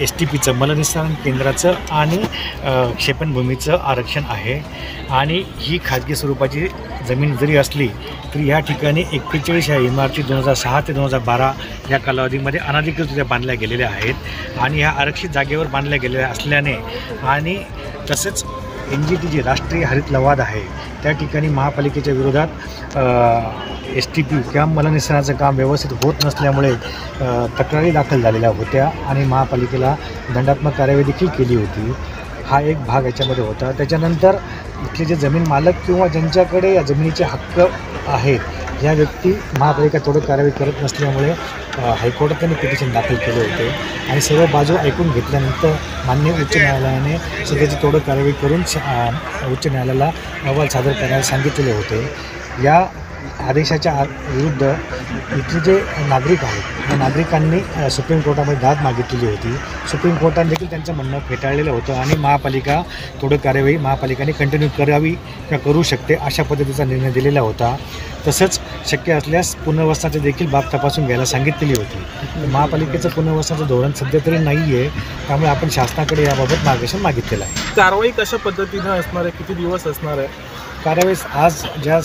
STPचं मलनिःसरण केंद्राचं आणि क्षेपणभूमीचं आरक्षण आहे। आणि ही खाजगी स्वरूपाची जमीन जरी असली तरी या ठिकाणी 41 ह्या इमारती 2006 ते 2012 या कालावधीमध्ये अनधिकृतरित्या बांधल्या गेलेल्या आहेत आणि ह्या आरक्षित जागेवर बांधल्या गेलेल्या असल्याने आणि तसेच NGT राष्ट्रीय हरित लवाद आहे त्या ठिकाणी महापालिकेच्या विरोधात STP किंवा मलनिःसरणाचं काम व्यवस्थित होत नसल्यामुळे तक्रारी दाखल झालेल्या होत्या आणि महापालिकेला दंडात्मक कार्यवाही देखील केली होती। हा एक भाग याच्यामध्ये होता। त्याच्यानंतर इथले जे जमीन मालक किंवा ज्यांच्याकडे या जमिनीचे हक्क आहेत या व्यक्ती महापालिका तोडक कारवाई करत नसल्यामुळे हायकोर्टात त्यांनी पिटिशन दाखल केले होते आणि सर्व बाजू ऐकून घेतल्यानंतर माननीय उच्च न्यायालयाने सध्याची तोडक कारवाई करून उच्च न्यायालयाला अहवाल सादर करायला सांगितलेले होते। या आदेशाच्या विरुद्ध इथले जे नागरिक आहेत त्या नागरिकांनी सुप्रीम कोर्टामध्ये दाद मागितलेली होती। सुप्रीम कोर्टाने देखील त्यांचं म्हणणं फेटाळलेलं होतं आणि महापालिका तोडक कार्यवाही महापालिकेने कंटिन्यू करावी किंवा करू शकते अशा पद्धतीचा निर्णय दिलेला होता। तसंच शक्य असल्यास पुनर्वसनाची देखील बाब तपासून घ्यायला सांगितलेली होती। महापालिकेचं पुनर्वसनाचं धोरण सध्या तरी नाही आहे, त्यामुळे आपण शासनाकडे याबाबत मार्गदर्शन मागितलेलं आहे। कारवाई कशा पद्धतीनं असणार आहे, किती दिवस असणार आहे? कारवाई आज ज्या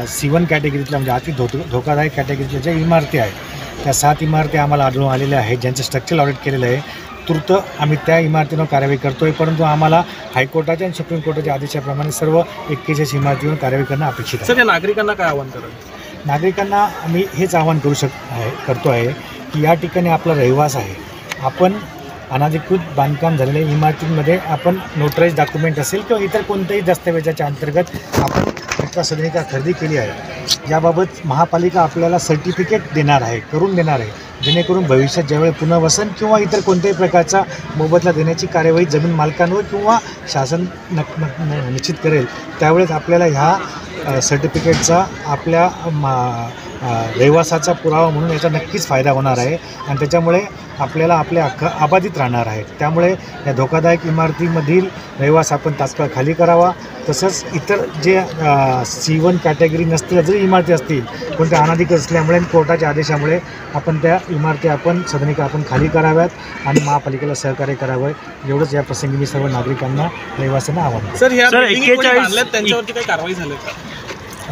C1 कॅटेगरीतल्या म्हणजे अति धोकादायक कॅटेगरीतल्या ज्या इमारती आहेत त्या 7 इमारती आम्हाला आढळून आलेल्या आहेत ज्यांचं स्ट्रक्चरल ऑडिट केलेलं आहे। तुर्त आम्ही त्या इमारतींवर कारवाई करतो आहे, परंतु आम्हाला हायकोर्टाच्या आणि सुप्रीम कोर्टाच्या आदेशाप्रमाणे सर्व 41 इमारतींवर कारवाई करणं अपेक्षित आहे। सर, या नागरिकांना काय आव्हान कराल? नागरिकांना आम्ही हेच आवाहन करतो आहे की या ठिकाणी आपला रहिवास आहे, आपण अनधिकृत बांधकाम झालेल्या इमारतींमध्ये आपण नोटराइज डॉक्युमेंट असेल किंवा इतर कोणत्याही दस्तऐवजाच्या अंतर्गत आपण पट्टा सदनिका खरेदी केली आहे याबाबत महापालिका आपल्याला सर्टिफिकेट देणार आहे, करून देणार आहे, जेणेकरून भविष्यात ज्यावेळी पुनर्वसन किंवा इतर कोणत्याही प्रकारचा मोबदला देण्याची कार्यवाही जमीन मालकांवर किंवा शासन निश्चित करेल त्यावेळेस आपल्याला ह्या सर्टिफिकेटचा आपल्या रहिवासाचा पुरावा म्हणून याचा नक्कीच फायदा होणार आहे आणि त्याच्यामुळे आपल्याला आपले हक्क अबाधित राहणार आहेत। त्यामुळे या धोकादायक इमारतीमधील रहिवास आपण तात्काळ खाली करावा। तसंच इतर जे C1 कॅटेगरी नसतील जरी इमारती असतील कोणत्या अनधिकृत असल्यामुळे कोर्टाच्या आदेशामुळे आपण त्या इमारती सदनिका खाली कराव्यात आणि महापालिकेला सहकार्य करावं एवढंच या प्रसंगी मी सर्व नागरिकांना रहिवाशांना आवाहन। सर, 41 त्यांच्यावरती काही कारवाई झाली का?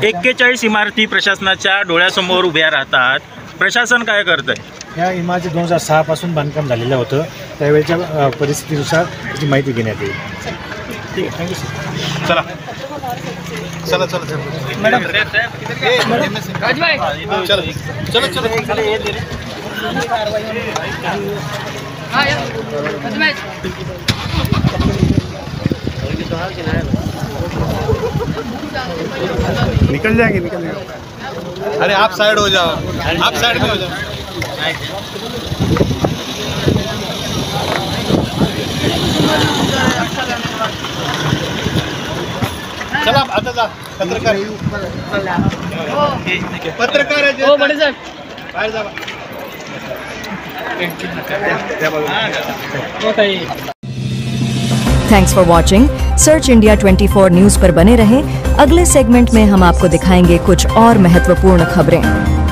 41 इमारती प्रशासनाच्या डोळ्यासमोर उभ्या राहतात, प्रशासन काय करतंय? या इमारती 2006 पासून बांधकाम झालेलं होतं, त्यावेळेच्या परिस्थितीनुसार त्याची माहिती घेण्यात येईल। ठीक आहे, थँक्यू सर। चला चला चला मॅडम, चलो चलो चलो निकल जाएंगे। अरे आप साइड हो जाओ, आप साइड में हो जाओ। चला आता जा, पत्रकार पत्रकार आहे हो बडे साहेब, बाहेर जा। Thanks for watching. Search India 24 news पर बने रहें। अगले सेगमेंट में हम आपको दिखाएंगे कुछ और महत्वपूर्ण खबरें।